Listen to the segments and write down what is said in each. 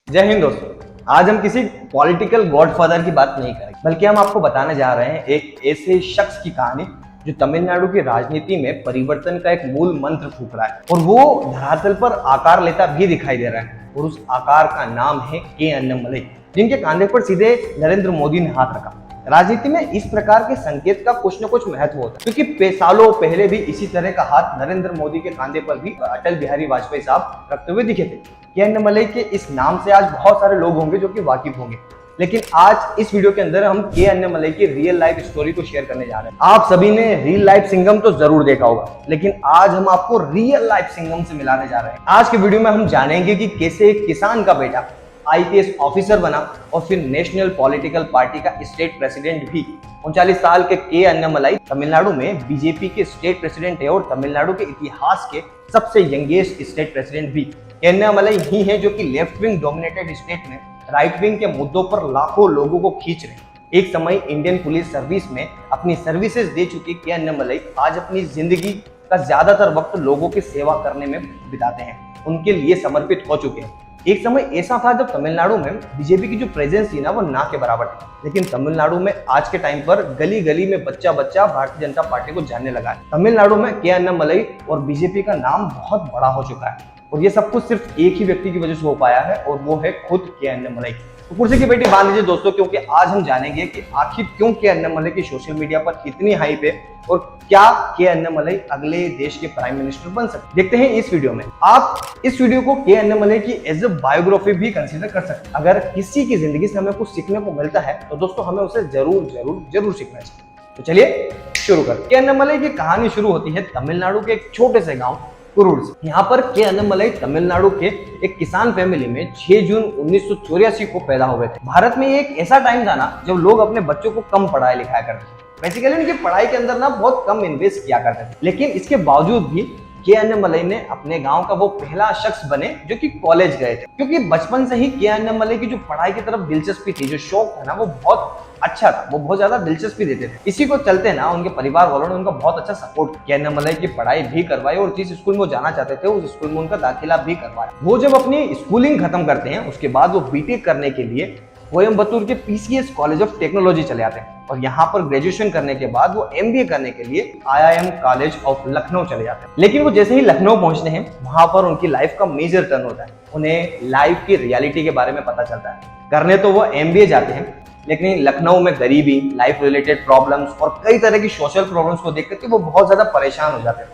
जय हिंद दोस्तों। आज हम किसी पॉलिटिकल गॉडफादर की बात नहीं करेंगे, बल्कि हम आपको बताने जा रहे हैं एक ऐसे शख्स की कहानी जो तमिलनाडु की राजनीति में परिवर्तन का एक मूल मंत्र फूक रहा है और वो धरातल पर आकार लेता भी दिखाई दे रहा है। और उस आकार का नाम है के अन्नामलई, जिनके कांधे पर सीधे नरेंद्र मोदी ने हाथ रखा। राजनीति में इस प्रकार के संकेत का कुछ न कुछ महत्व होता है, क्योंकि सालों पहले भी इसी तरह का हाथ नरेंद्र मोदी के कांधे पर भी अटल बिहारी वाजपेयी साहब रखते हुए दिखे थे। के अन्नामलई के इस नाम से आज बहुत सारे लोग होंगे जो कि वाकिफ होंगे, लेकिन आज इस वीडियो के अंदर हम के अन्नामलई की रियल लाइफ स्टोरी को शेयर करने जा रहे हैं। आप सभी ने रियल लाइफ सिंघम तो जरूर देखा होगा, लेकिन आज हम आपको रियल लाइफ सिंघम से मिलाने जा रहे हैं। आज के वीडियो में हम जानेंगे कि कैसे एक किसान का बेटा आईपीएस ऑफिसर बना और फिर नेशनल पॉलिटिकल पार्टी का स्टेट प्रेसिडेंट भी। 39 साल के अन्नामलई तमिलनाडु में बीजेपी के स्टेट प्रेसिडेंट है और तमिलनाडु के इतिहास के सबसे यंगेस्ट स्टेट प्रेसिडेंट भी अन्नामलई ही है, जो कि लेफ्ट विंग डोमिनेटेड स्टेट में राइट विंग के मुद्दों पर लाखों लोगों को खींच रहे। एक समय इंडियन पुलिस सर्विस में अपनी सर्विसेज दे चुके के अन्नामलई आज अपनी जिंदगी का ज्यादातर वक्त लोगों की सेवा करने में बिताते हैं, उनके लिए समर्पित हो चुके हैं। एक समय ऐसा था जब तमिलनाडु में बीजेपी की जो प्रेजेंस थी ना, वो ना के बराबर थी, लेकिन तमिलनाडु में आज के टाइम पर गली गली में बच्चा बच्चा भारतीय जनता पार्टी को जानने लगा है। तमिलनाडु में के अन्नामलई और बीजेपी का नाम बहुत बड़ा हो चुका है और ये सब कुछ सिर्फ एक ही व्यक्ति की वजह से हो पाया है और वो है खुद के अन्नामलई। तो कुर्सी की बेटी बांध लीजिए दोस्तों, क्योंकि आज हम जानेंगे कि आखिर क्यों के अन्नामलई की सोशल मीडिया पर इतनी हाइप है और क्या के अन्नामलई अगले देश के प्राइम मिनिस्टर बन सकते। देखते हैं इस वीडियो में। आप इस वीडियो को के अन्नामलई की एज ए बायोग्राफी भी कंसीडर कर सकते हैं। अगर किसी की जिंदगी से हमें कुछ सीखने को मिलता है तो दोस्तों हमें उसे जरूर जरूर जरूर सीखना चाहिए। तो चलिए शुरू करते। के अन्नामलई की कहानी शुरू होती है तमिलनाडु के एक छोटे से गाँव कुरुल से। यहाँ पर के अन्नामलई तमिलनाडु के एक किसान फैमिली में 6 जून 1984 को पैदा हुए थे। भारत में एक ऐसा टाइम था ना जब लोग अपने बच्चों को कम पढ़ाया लिखाया करते थे। बेसिकली उनकी पढ़ाई के अंदर ना बहुत कम इन्वेस्ट किया करते थे, लेकिन इसके बावजूद भी के अन्नामलई ने अपने गांव का वो पहला शख्स बने जो कि कॉलेज गए थे, क्योंकि बचपन से ही के अन्नामलई की जो पढ़ाई की तरफ दिलचस्पी थी, जो शौक था ना, वो बहुत अच्छा था। वो बहुत ज्यादा दिलचस्पी देते थे। इसी को चलते ना उनके परिवार वालों ने उनका बहुत अच्छा सपोर्ट किया। के अन्नामलई की पढ़ाई भी करवाई और जिस स्कूल में वो जाना चाहते थे उस स्कूल में उनका दाखिला भी करवाया। वो जब अपनी स्कूलिंग खत्म करते हैं उसके बाद वो बीटेक करने के लिए कोयम्बतूर के पीसीएस कॉलेज ऑफ टेक्नोलॉजी चले जाते हैं और यहाँ पर ग्रेजुएशन करने के बाद वो एमबीए करने के लिए आईआईएम कॉलेज ऑफ लखनऊ चले जाते हैं। लेकिन वो जैसे ही लखनऊ पहुंचते हैं वहां पर उनकी लाइफ का मेजर टर्न होता है। उन्हें लाइफ की रियलिटी के बारे में पता चलता है। करने तो वो एमबीए जाते हैं, लेकिन लखनऊ में गरीबी, लाइफ रिलेटेड प्रॉब्लम्स और कई तरह की सोशल प्रॉब्लम्स को देख करके वो बहुत ज्यादा परेशान हो जाते हैं।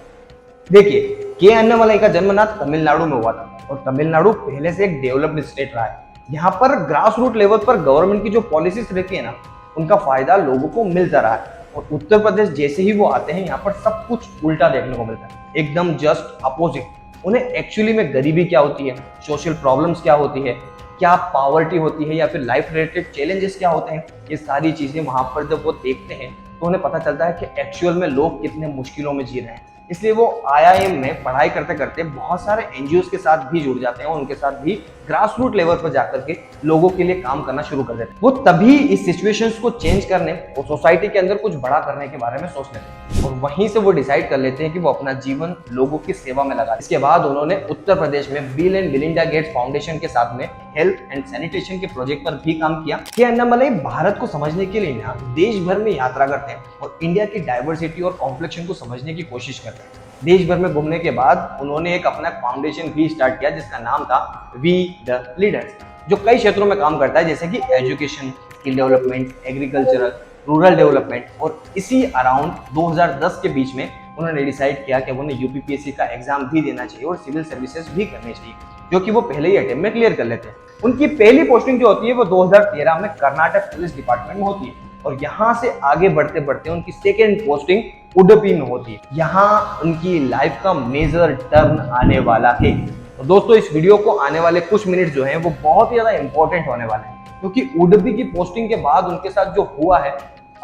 देखिए, के अन्नामलई का जन्म ना तमिलनाडु में हुआ था और तमिलनाडु पहले से एक डेवलप्ड स्टेट रहा है। यहाँ पर ग्रास रूट लेवल पर गवर्नमेंट की जो पॉलिसीज रहती है ना, उनका फायदा लोगों को मिलता रहा है। और उत्तर प्रदेश जैसे ही वो आते हैं यहाँ पर सब कुछ उल्टा देखने को मिलता है, एकदम जस्ट अपोजिट। उन्हें एक्चुअली में गरीबी क्या होती है, सोशल प्रॉब्लम्स क्या होती है, क्या पॉवर्टी होती है या फिर लाइफ रिलेटेड चैलेंजेस क्या होते हैं, ये सारी चीजें वहां पर जब वो देखते हैं तो उन्हें पता चलता है कि एक्चुअल में लोग कितने मुश्किलों में जी रहे हैं। इसलिए वो आईआईएम में पढ़ाई करते करते बहुत सारे एनजीओ के साथ भी जुड़ जाते हैं और उनके साथ भी ग्रास रूट लेवल पर जाकर के लोगों के लिए काम करना शुरू कर देते हैं। वो तभी इस सिचुएशंस को चेंज करने और सोसाइटी के अंदर कुछ बड़ा करने के बारे में सोच लेते हैं और वहीं से वो डिसाइड कर लेते हैं कि वो अपना जीवन लोगों की सेवा में लगा। इसके बाद उन्होंने उत्तर प्रदेश में bill and Melinda Gates foundation के साथ में हेल्थ एंड सैनिटेशन के प्रोजेक्ट पर भी काम किया। के अन्नामलई भारत को समझने के लिए ना देश भर में यात्रा करते हैं और इंडिया की डाइवर्सिटी और कॉम्प्लेक्शन को समझने की कोशिश करते हैं। देश भर में घूमने के बाद उन्होंने एक अपना फाउंडेशन भी स्टार्ट किया जिसका नाम था वी द लीडर्स, जो कई क्षेत्रों में काम करता है, जैसे कि education, skill development, agricultural, rural development. और इसी अराउंड 2010 के बीच में उन्होंने डिसाइड किया कि उन्हें यूपीपीएससी का एग्जाम भी देना चाहिए और सिविल सर्विसेज भी करनी चाहिए, जो कि वो पहले ही अटेम्प्ट में क्लियर कर लेते हैं। उनकी पहली पोस्टिंग जो होती है वो 2013 में कर्नाटक पुलिस डिपार्टमेंट में होती है और यहाँ से आगे बढ़ते बढ़ते उनकी सेकेंड पोस्टिंग उडुपी में होती है। यहाँ उनकी लाइफ का मेजर टर्न आने वाला है। तो दोस्तों इस वीडियो को आने वाले कुछ मिनट जो हैं वो बहुत ही ज्यादा इंपॉर्टेंट होने वाले हैं, क्योंकि उडुपी की पोस्टिंग के बाद उनके साथ जो हुआ है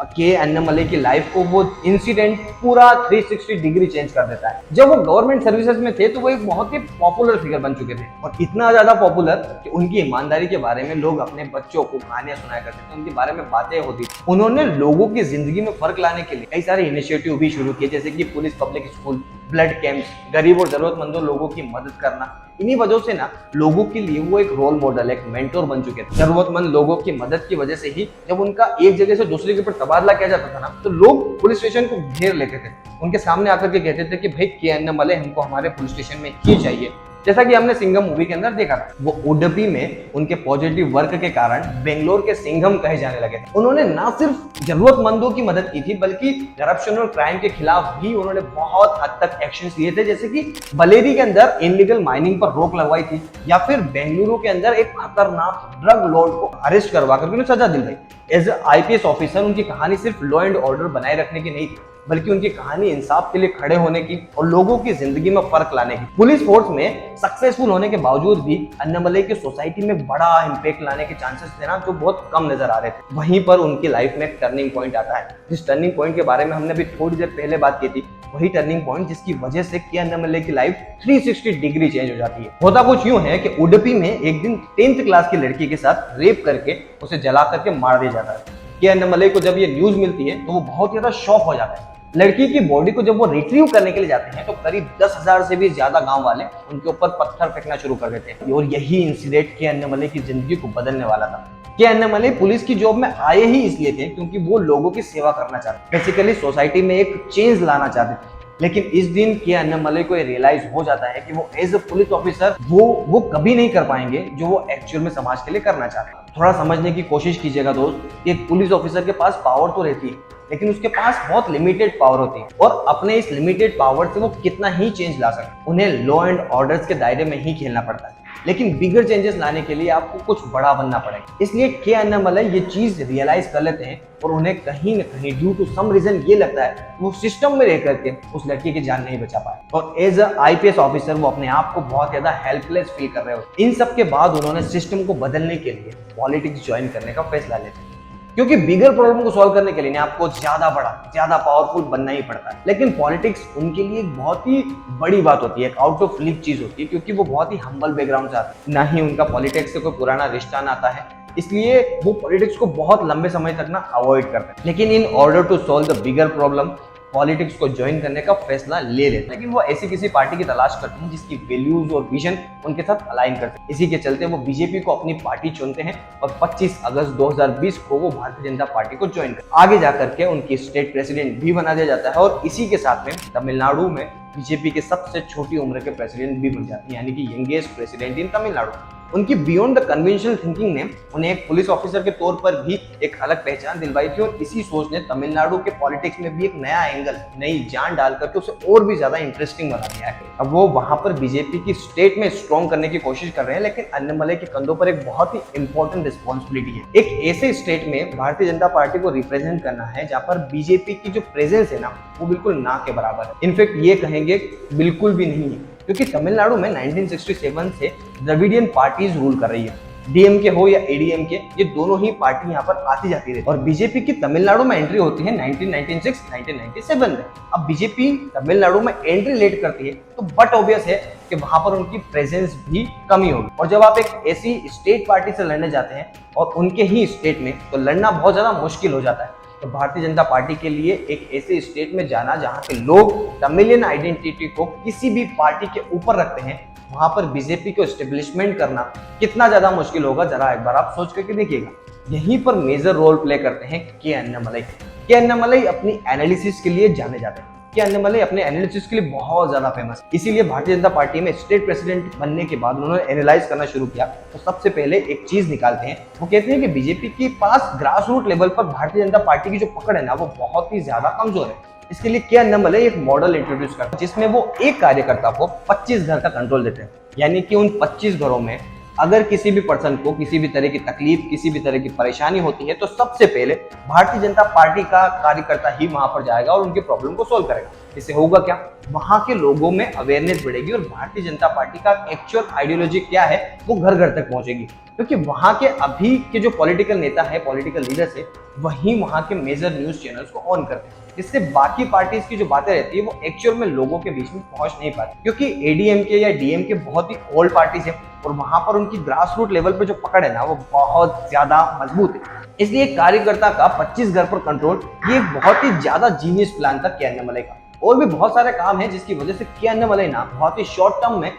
के अन्नामलई की लाइफ को, वो इंसिडेंट पूरा 360 डिग्री चेंज कर देता है। जब वो गवर्नमेंट सर्विसेज में थे तो वो एक बहुत ही पॉपुलर फिगर बन चुके थे और इतना ज्यादा पॉपुलर कि उनकी ईमानदारी के बारे में लोग अपने बच्चों को कहानियां सुनाया करते थे, उनके बारे में बातें होती थी। उन्होंने लोगों की जिंदगी में फर्क लाने के लिए कई सारे इनिशिएटिव भी शुरू किए, जैसे कि police public school, blood camps, गरीब और जरूरतमंदों लोगों की मदद करना, इन्हीं वजहों से ना लोगों के लिए वो एक रोल मॉडल, एक मेंटोर बन चुके थे। जरूरतमंद लोगों की मदद की वजह से ही जब उनका एक जगह से दूसरे के ऊपर तबादला किया जाता था ना, तो लोग पुलिस स्टेशन को घेर लेते थे, उनके सामने आकर के कहते थे कि भाई के एन हमको हमारे पुलिस स्टेशन में ही चाहिए। जैसा कि हमने सिंघम मूवी के अंदर देखा था, वो उडुपी में उनके पॉजिटिव वर्क के कारण बेंगलोर के सिंघम कहे जाने लगे थे। उन्होंने ना सिर्फ जरूरतमंदों की मदद की थी, बल्कि करप्शन और क्राइम के खिलाफ भी उन्होंने बहुत हद तक एक्शन लिए थे, जैसे कि बलेरी के अंदर इनलीगल माइनिंग पर रोक लगवाई थी, या फिर बेंगलुरु के अंदर एक खतरनाक ड्रग लॉर्ड को अरेस्ट करवा करके उन्हें सजा दिलवाई। एज आईपीएस ऑफिसर उनकी कहानी सिर्फ लॉ एंड ऑर्डर बनाए रखने की नहीं थी, बल्कि उनकी कहानी इंसाफ के लिए खड़े होने की और लोगों की जिंदगी में फर्क लाने की। पुलिस फोर्स में सक्सेसफुल होने के बावजूद भी अन्नामलई की सोसाइटी में बड़ा इम्पैक्ट लाने के चांसेस थे ना, जो बहुत कम नजर आ रहे थे। वहीं पर उनकी लाइफ में एक टर्निंग पॉइंट आता है, जिस टर्निंग पॉइंट के बारे में हमने अभी थोड़ी देर पहले बात की थी, वही टर्निंग पॉइंट जिसकी वजह से के अन्नामलई की लाइफ 360 डिग्री चेंज हो जाती है। होता कुछ यूं है कि उडुपी में एक दिन 10th क्लास की लड़की के साथ रेप करके उसे जला करके मार दिया जाता है। के अन्नामलई को जब ये न्यूज मिलती है तो वो बहुत ज्यादा शॉक हो जाता है। लड़की की बॉडी को जब वो रिट्रीव करने के लिए जाते हैं तो करीब 10,000 से भी ज्यादा गांव वाले उनके ऊपर पत्थर फेंकना शुरू कर देते हैं, और यही इंसिडेंट के अन्नामलई की जिंदगी को बदलने वाला था। के अन्नामलई पुलिस की जॉब में आए ही इसलिए थे क्योंकि वो लोगों की सेवा करना चाहते, बेसिकली सोसाइटी में एक चेंज लाना चाहते थे। लेकिन इस दिन के अन्नामलई को रियलाइज हो जाता है कि वो एज अ पुलिस ऑफिसर वो कभी नहीं कर पाएंगे जो वो एक्चुअल में समाज के लिए करना चाहते हैं। थोड़ा समझने की कोशिश कीजिएगा दोस्त, एक पुलिस ऑफिसर के पास पावर तो रहती है, लेकिन उसके पास बहुत लिमिटेड पावर होती है, और अपने इस लिमिटेड पावर से वो कितना ही चेंज ला सकते। उन्हें लॉ एंड ऑर्डर्स के दायरे में ही खेलना पड़ता है, लेकिन बिगर चेंजेस लाने के लिए आपको कुछ बड़ा बनना पड़ेगा। इसलिए के अन्नामलई ये चीज रियलाइज कर लेते हैं, और उन्हें कहीं न कहीं ड्यू टू सम रीजन ये लगता है वो सिस्टम में रह करके उस लड़की की जान नहीं बचा पाए, और एज अ आईपीएस ऑफिसर वो अपने आप को बहुत ज्यादा हेल्पलेस फील कर रहे होते। इन सब के बाद उन्होंने सिस्टम को बदलने के लिए पॉलिटिक्स ज्वाइन करने का फैसला लेते हैं, क्योंकि बिगर प्रॉब्लम को सॉल्व करने के लिए आपको ज्यादा बड़ा, ज्यादा पावरफुल बनना ही पड़ता है। लेकिन पॉलिटिक्स उनके लिए एक बहुत ही बड़ी बात होती है, एक आउट ऑफ लीग चीज होती है, क्योंकि वो बहुत ही हम्बल बैकग्राउंड से आते हैं, ना ही उनका पॉलिटिक्स से कोई पुराना रिश्ता नाता है, इसलिए वो पॉलिटिक्स को बहुत लंबे समय तक ना अवॉइड करते हैं। लेकिन in order to solve the bigger problem politics को ज्वाइन करने का फैसला ले लेते हैं। लेकिन वो ऐसी किसी पार्टी की तलाश करते हैं जिसकी वैल्यूज और विजन उनके साथ अलाइन करते हैं। इसी के चलते वो बीजेपी को अपनी पार्टी चुनते हैं, और 25 अगस्त 2020 को वो भारतीय जनता पार्टी को ज्वाइन करते हैं। आगे जाकर के उनकी स्टेट प्रेसिडेंट भी बना दिया जाता है, और इसी के साथ में तमिलनाडु में बीजेपी के सबसे छोटी उम्र के प्रेसिडेंट भी बन जाते हैं, यानी कि यंगेस्ट प्रेसिडेंट इन तमिलनाडु। उनकी बियॉन्ड द कन्वेंशनल थिंकिंग ने उन्हें एक पुलिस ऑफिसर के तौर पर भी एक अलग पहचान दिलवाई थी, और इसी सोच ने तमिलनाडु के पॉलिटिक्स में भी एक नया एंगल, नई जान डाल करके उसे और भी ज्यादा इंटरेस्टिंग बना दिया है। अब वो वहां पर बीजेपी की स्टेट में स्ट्रॉन्ग करने की कोशिश कर रहे हैं, लेकिन अन्नामलई के कंधों पर एक बहुत ही इंपॉर्टेंट रिस्पॉन्सिबिलिटी है। एक ऐसे स्टेट में भारतीय जनता पार्टी को रिप्रेजेंट करना है जहां पर बीजेपी की जो प्रेजेंस है ना, वो बिल्कुल ना के बराबर है। इनफैक्ट ये कहेंगे बिल्कुल भी नहीं है, क्योंकि तमिलनाडु में 1967 से द्रविडियन पार्टीज रूल कर रही है। डीएमके हो या एडीएमके, ये दोनों ही पार्टी यहाँ पर आती जाती रही, और बीजेपी की तमिलनाडु में एंट्री होती है 1996-1997 में। अब बीजेपी तमिलनाडु में एंट्री लेट करती है, तो बट ऑब्वियस है कि वहां पर उनकी प्रेजेंस भी कमी होगी। और जब आप एक ऐसी स्टेट पार्टी से लड़ने जाते हैं और उनके ही स्टेट में, तो लड़ना बहुत ज्यादा मुश्किल हो जाता है। तो भारतीय जनता पार्टी के लिए एक ऐसे स्टेट में जाना जहां के लोग तमिलियन आइडेंटिटी को किसी भी पार्टी के ऊपर रखते हैं, वहां पर बीजेपी को एस्टेब्लिशमेंट करना कितना ज्यादा मुश्किल होगा, जरा एक बार आप सोच करके देखिएगा। यहीं पर मेजर रोल प्ले करते हैं के अन्नामलई। के अन्नामलई अपनी एनालिसिस के लिए जाने जाते हैं। के अन्नामलई अपने एनालिसिस के लिए बहुत ज्यादा फेमस है, इसीलिए भारतीय जनता पार्टी में स्टेट प्रेसिडेंट बनने के बाद उन्होंने एनालाइज करना शुरू किया। तो सबसे पहले एक चीज निकालते हैं, वो कहते हैं कि बीजेपी के पास ग्रास रूट लेवल पर भारतीय जनता पार्टी की जो पकड़ है ना, वो बहुत ही ज्यादा कमजोर है। इसके लिए के अन्नामलई एक मॉडल इंट्रोड्यूस करते हैं, जिसमें वो एक कार्यकर्ता को 25 घर का कंट्रोल देते हैं, यानी कि उन 25 घरों में अगर किसी भी पर्सन को किसी भी तरह की तकलीफ, किसी भी तरह की परेशानी होती है, तो सबसे पहले भारतीय जनता पार्टी का कार्यकर्ता ही वहां पर जाएगा और उनकी प्रॉब्लम को सॉल्व करेगा। इससे होगा क्या, वहां के लोगों में अवेयरनेस बढ़ेगी, और भारतीय जनता पार्टी का एक्चुअल आइडियोलॉजी क्या है वो घर घर तक पहुंचेगी। क्योंकि वहां के अभी के जो पॉलिटिकल नेता है, पॉलिटिकल लीडर्स है, वही वहां के मेजर न्यूज चैनल्स को ऑन करते हैं, जिससे बाकी पार्टीज की जो बातें रहती है वो एक्चुअल में लोगों के बीच में पहुंच नहीं पाती। क्योंकि एडीएमके या डीएमके बहुत ही ओल्ड पार्टीज है, और वहां पर उनकी ग्रास रूट लेवल पे जो पकड़ है ना, वो बहुत ज्यादा मजबूत है। इसलिए कार्यकर्ता का 25 घर पर कंट्रोल, ये बहुत ही ज्यादा जीनियस प्लान था के अन्नामलई का। और भी बहुत सारे काम हैं जिसकी वजह से के अन्नामलई ना बहुत ही शॉर्ट टर्म में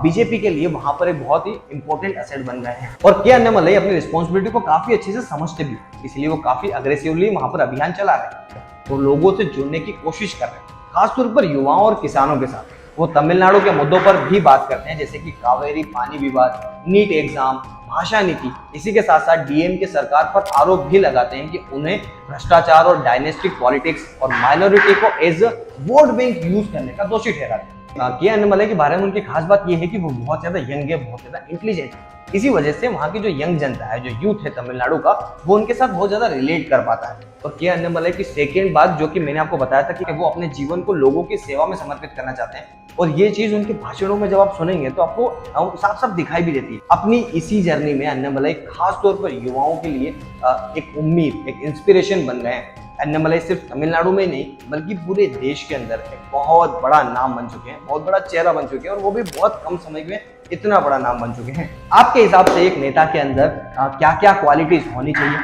बीजेपी के लिए वहां पर एक बहुत ही इंपॉर्टेंट एसेट बन गए हैं। और के अन्नामलई अपनी रिस्पॉन्सिबिलिटी को काफी अच्छे से समझते भी, इसलिए वो काफी अग्रेसिवली वहां पर अभियान चला रहे हैं, तो लोगों से जुड़ने की कोशिश कर रहे हैं, खासतौर पर युवाओं और किसानों के साथ। वो तमिलनाडु के मुद्दों पर भी बात करते हैं, जैसे कि कावेरी पानी विवाद, नीट एग्जाम, भाषा नीति। इसी के साथ साथ डीएम के सरकार पर आरोप भी लगाते हैं कि उन्हें भ्रष्टाचार और डायनेस्टिक पॉलिटिक्स और माइनॉरिटी को एज वोट बैंक यूज करने का दोषी ठहराते हैं। के अन्नामलई के बारे में उनकी खास बात यह है कि वो बहुत ज्यादा यंग है, बहुत ज्यादा इंटेलिजेंट है। इसी वजह से वहाँ की जो यंग जनता है, जो यूथ है तमिलनाडु का, वो उनके साथ बहुत ज्यादा रिलेट कर पाता है। और के अन्नामलई की सेकेंड बात, जो कि मैंने आपको बताया था कि वो अपने जीवन को लोगों की सेवा में समर्पित करना चाहते हैं, और ये चीज उनके भाषणों में जब आप सुनेंगे तो आपको साफ साफ दिखाई भी देती है। अपनी इसी जर्नी में अन्नामलई खास तौर पर युवाओं के लिए एक उम्मीद, एक इंस्पिरेशन बन गए हैं। अन्नामलई सिर्फ तमिलनाडु में नहीं बल्कि पूरे देश के अंदर एक बहुत बड़ा नाम बन चुके हैं, बहुत बड़ा चेहरा बन चुके हैं, और वो भी बहुत कम समय में इतना बड़ा नाम बन चुके हैं। आपके हिसाब से एक नेता के अंदर क्या क्या क्वालिटीज होनी चाहिए,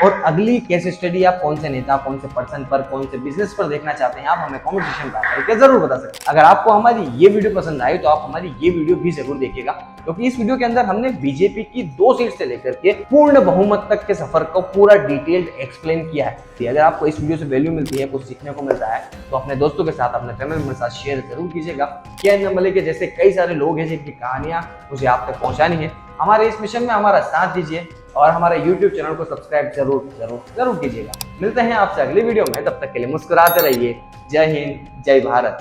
और अगली केस स्टडी आप कौन से नेता, कौन से पर्सन पर, कौन से बिजनेस पर देखना चाहते हैं, आप हमें कमेंट सेक्शन में करके जरूर बता सकते हैं। अगर आपको हमारी ये वीडियो पसंद आई तो आप हमारी ये वीडियो भी जरूर देखिएगा, क्योंकि इस वीडियो के अंदर हमने बीजेपी की 2 सीट से लेकर के पूर्ण बहुमत तक के सफर को पूरा डिटेल्ड एक्सप्लेन किया है। अगर आपको इस वीडियो से वैल्यू मिलती है, कुछ सीखने को मिलता है, तो अपने दोस्तों के साथ, अपने फैमिली मेंबर के साथ शेयर जरूर कीजिएगा। के अन्नामलई के जैसे कई सारे लोग हैं जिनकी कहानियां मुझे आप तक पहुंचानी है। हमारे इस मिशन में हमारा साथ दीजिए और हमारे YouTube चैनल को सब्सक्राइब जरूर कीजिएगा। मिलते हैं आपसे अगली वीडियो में, तब तक के लिए मुस्कुराते रहिए। जय हिंद, जय भारत।